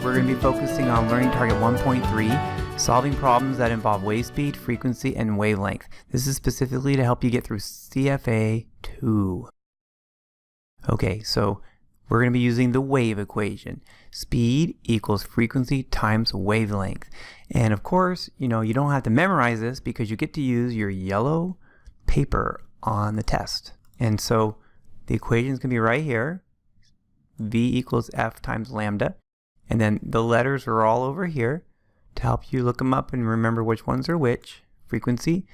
we're going to be focusing on learning target 1.3, solving problems that involve wave speed, frequency, and wavelength. This is specifically to help you get through CFA2. Okay, so we're going to be using the wave equation. Speed equals frequency times wavelength. And of course, you don't have to memorize this because you get to use your yellow paper on the test. And so the equation is going to be right here. V equals F times lambda. And then the letters are all over here to help you look them up and remember which ones are which. Frequency,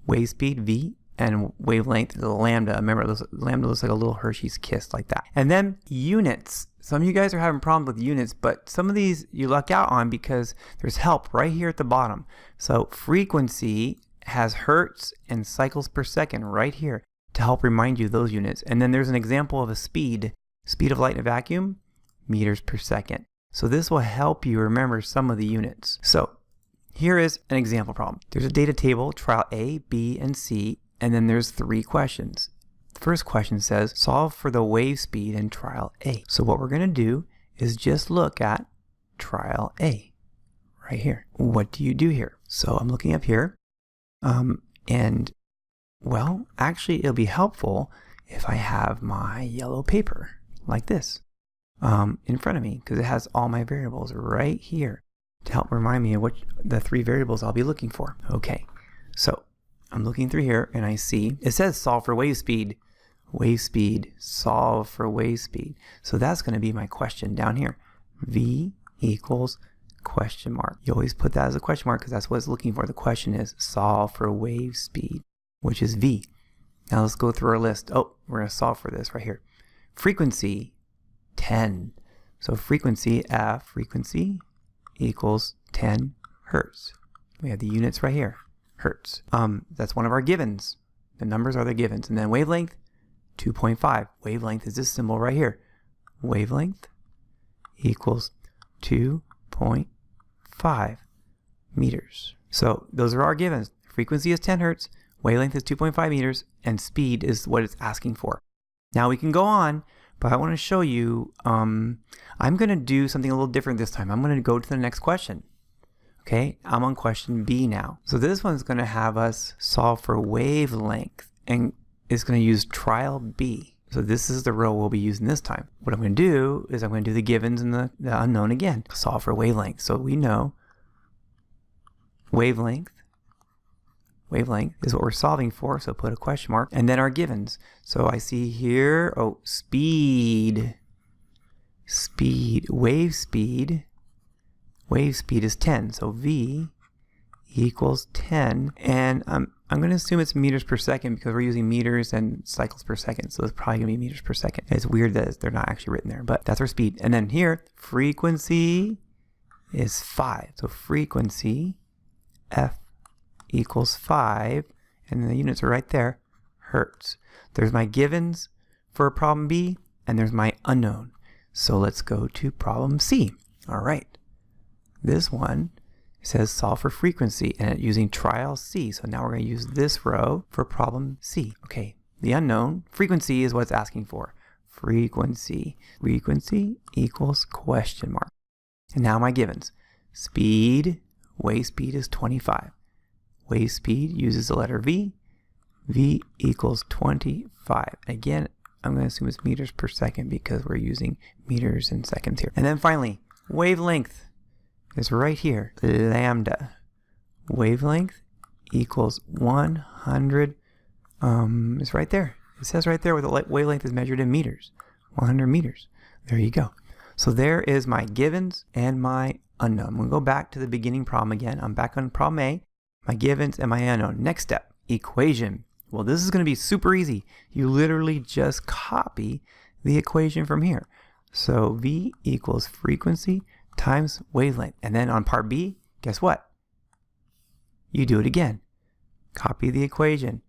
wave speed, V, and wavelength, the lambda. Remember, lambda looks like a little Hershey's Kiss like that. And then units. Some of you guys are having problems with units, but some of these you luck out on because there's help right here at the bottom. So frequency has hertz and cycles per second right here to help remind you those units. And then there's an example of a speed of light in a vacuum, meters per second. So this will help you remember some of the units. So here is an example problem. There's a data table, trial A, B, and C, and then there's 3 questions. The first question says, solve for the wave speed in trial A. So what we're going to do is just look at trial A right here. What do you do here? So I'm looking up here, and well, actually it'll be helpful if I have my yellow paper like this in front of me, because it has all my variables right here to help remind me of what the 3 variables I'll be looking for. Okay, so I'm looking through here and I see it says solve for wave speed, solve for wave speed. So that's going to be my question down here. V equals question mark. You always put that as a question mark because that's what it's looking for. The question is solve for wave speed, which is V. Now let's go through our list. Oh, we're going to solve for this right here. Frequency, 10. So frequency, F, frequency equals 10 hertz. We have the units right here, hertz. That's one of our givens. The numbers are the givens. And then wavelength, 2.5. Wavelength is this symbol right here. Wavelength equals 2.5 meters. So those are our givens. Frequency is 10 hertz, wavelength is 2.5 meters, and speed is what it's asking for. Now we can go on, but I want to show you, I'm going to do something a little different this time. I'm going to go to the next question. Okay, I'm on question B now. So this one's going to have us solve for wavelength, and it's going to use trial B. So this is the row we'll be using this time. What I'm going to do is I'm going to do the givens and the unknown again. Solve for wavelength. So we know wavelength is what we're solving for, so put a question mark. And then our givens. So I see here, oh, speed, wave speed is 10. So V equals 10. And I'm going to assume it's meters per second because we're using meters and cycles per second. So it's probably going to be meters per second. It's weird that they're not actually written there, but that's our speed. And then here, frequency is 5. So frequency, F equals 5, and the units are right there, hertz. There's my givens for problem B, and there's my unknown. So let's go to problem C. All right. This one says solve for frequency, and using trial C. So now we're going to use this row for problem C. Okay, the unknown, frequency is what it's asking for. Frequency equals question mark. And now my givens. Speed, wave speed is 25. Wave speed uses the letter V. V equals 25. Again, I'm going to assume it's meters per second because we're using meters and seconds here. And then finally, wavelength is right here. Lambda. Wavelength equals 100. It's right there. It says right there where the wavelength is measured in meters. 100 meters. There you go. So there is my givens and my unknown. I'm going to go back to the beginning problem again. I'm back on problem A. My givens and my unknown. Next step, equation. Well, this is going to be super easy. You literally just copy the equation from here. So V equals frequency times wavelength. And then on part B, guess what? You do it again. Copy the equation.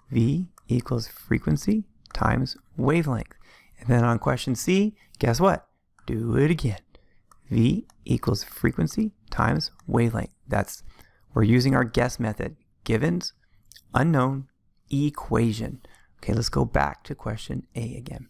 V equals frequency times wavelength. And then on question C, guess what? Do it again. V equals frequency times wavelength. We're using our guess method. Givens, unknown, equation. Okay, let's go back to question A again.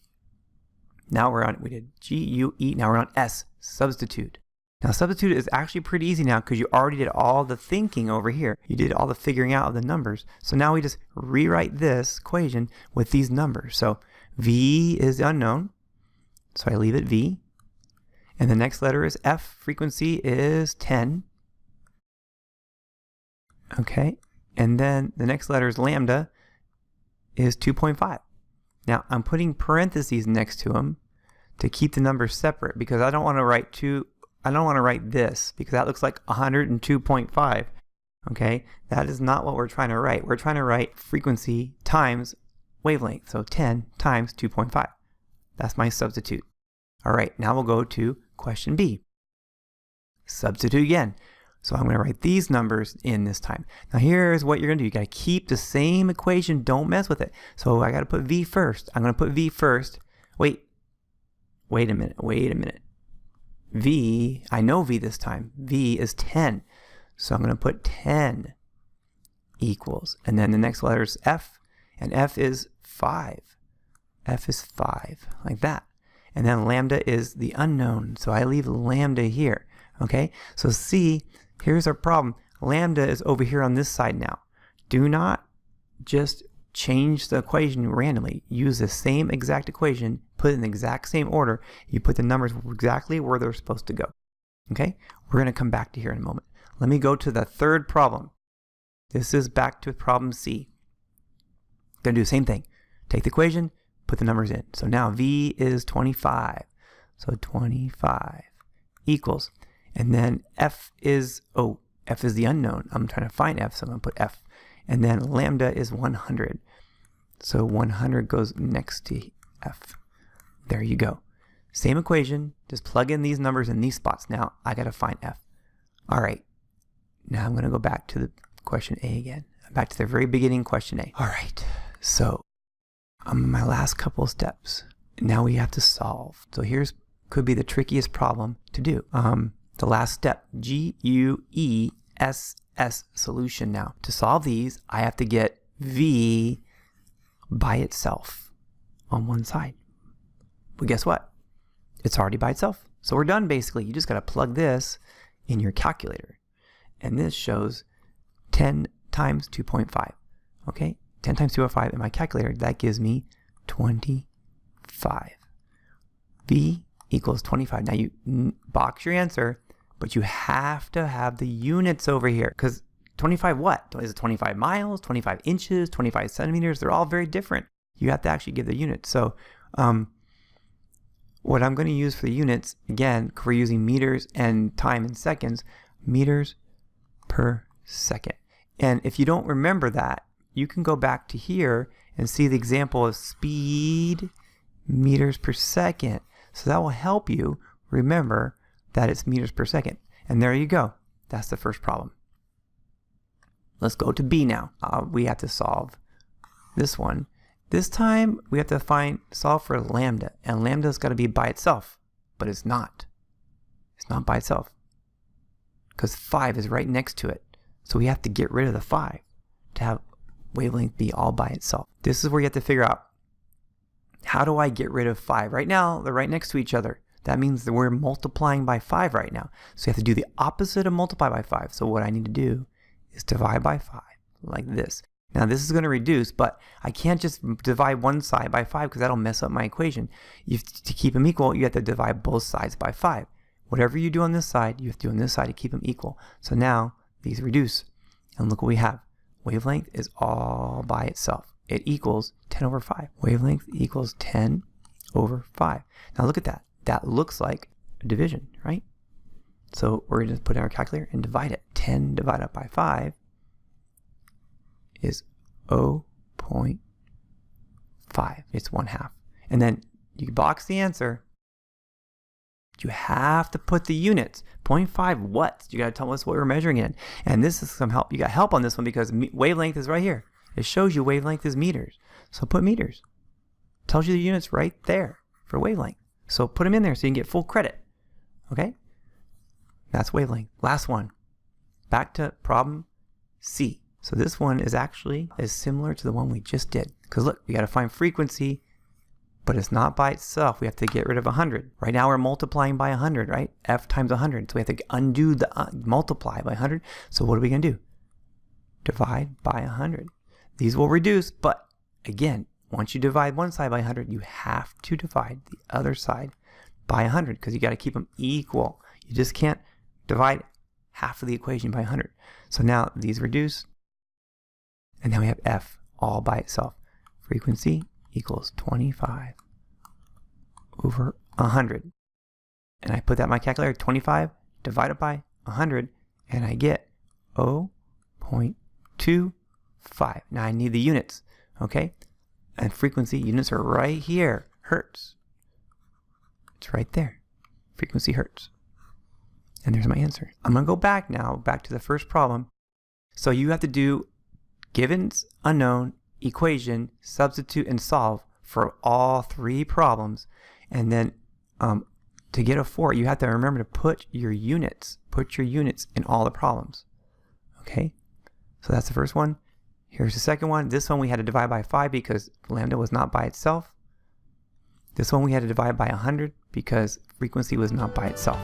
Now we did G, U, E. Now we're on S, substitute. Now substitute is actually pretty easy now because you already did all the thinking over here. You did all the figuring out of the numbers. So now we just rewrite this equation with these numbers. So V is the unknown. So I leave it V. And the next letter is F. Frequency is 10. Okay. And then the next letter is lambda is 2.5. Now I'm putting parentheses next to them to keep the numbers separate because I don't want to write this because that looks like 102.5. Okay, that is not what we're trying to write. We're trying to write frequency times wavelength. So 10 times 2.5. That's my substitute. All right, now we'll go to question B. Substitute again. So I'm going to write these numbers in this time. Now here's what you're going to do. You got to keep the same equation. Don't mess with it. So I got to put V first. I'm going to put V first. Wait a minute. V, I know V this time. V is 10. So I'm going to put 10 equals. And then the next letter is F. And F is 5. F is 5, like that. And then lambda is the unknown. So I leave lambda here. Okay? So see, here's our problem. Lambda is over here on this side now. Do not just change the equation randomly. Use the same exact equation, put it in the exact same order. You put the numbers exactly where they're supposed to go. Okay? We're going to come back to here in a moment. Let me go to the third problem. This is back to problem C. Going to do the same thing. Take the equation, put the numbers in. So now V is 25. So 25 equals. And then F is the unknown. I'm trying to find F, so I'm going to put F. And then lambda is 100. So 100 goes next to F. There you go. Same equation, just plug in these numbers in these spots. Now I got to find F. All right. Now I'm going to go back to the question A again. Back to the very beginning, question A. All right. So my last couple of steps. Now we have to solve. So could be the trickiest problem to do. The last step, GUESS solution. Now to solve these, I have to get V by itself on one side. But guess what? It's already by itself. So we're done basically. You just got to plug this in your calculator. And this shows 10 times 2.5. Okay? 10 times 2.5 in my calculator, that gives me 25. V equals 25. Now you box your answer, but you have to have the units over here. Because 25 what? Is it 25 miles, 25 inches, 25 centimeters? They're all very different. You have to actually give the units. So what I'm going to use for the units, again, we're using meters and time in seconds, meters per second. And if you don't remember that, you can go back to here and see the example of speed meters per second. So that will help you remember that it's meters per second. And there you go. That's the first problem. Let's go to B now. We have to solve this one. This time we have to solve for lambda. And lambda's got to be by itself. But it's not. It's not by itself. Because 5 is right next to it. So we have to get rid of the 5 to have wavelength be all by itself. This is where you have to figure out, how do I get rid of 5? Right now, they're right next to each other. That means that we're multiplying by 5 right now. So you have to do the opposite of multiply by 5. So what I need to do is divide by 5, like this. Now this is going to reduce, but I can't just divide one side by 5 because that'll mess up my equation. To keep them equal, you have to divide both sides by 5. Whatever you do on this side, you have to do on this side to keep them equal. So now these reduce. And look what we have. Wavelength is all by itself. It equals 10 over 5. Wavelength equals 10 over 5. Now look at that. That looks like a division, right? So we're going to put in our calculator and divide it. 10 divided by 5 is 0.5. It's 1/2. And then you box the answer. You have to put the units. 0.5 watts. You got to tell us what we're measuring in. And this is some help. You got help on this one because wavelength is right here. It shows you wavelength is meters. So put meters. Tells you the units right there for wavelength. So put them in there so you can get full credit. Okay? That's wavelength. Last one. Back to problem C. So this one is actually similar to the one we just did. Because look, we got to find frequency but it's not by itself. We have to get rid of 100. Right now we're multiplying by 100, right? F times 100. So we have to undo the multiply by 100. So what are we going to do? Divide by 100. These will reduce, but again, once you divide one side by 100, you have to divide the other side by 100 because you got to keep them equal. You just can't divide half of the equation by 100. So now these reduce, and now we have F all by itself. Frequency equals 25 over 100. And I put that in my calculator, 25 divided by 100, and I get 0.25. Now I need the units, okay? And frequency units are right here, hertz. It's right there, frequency hertz. And there's my answer. I'm going to go back now, back to the first problem. So you have to do givens, unknown, equation, substitute, and solve for all three problems. And then to get a 4, you have to remember to put your units in all the problems. Okay? So that's the first one. Here's the second one. This one we had to divide by 5 because lambda was not by itself. This one we had to divide by 100 because frequency was not by itself.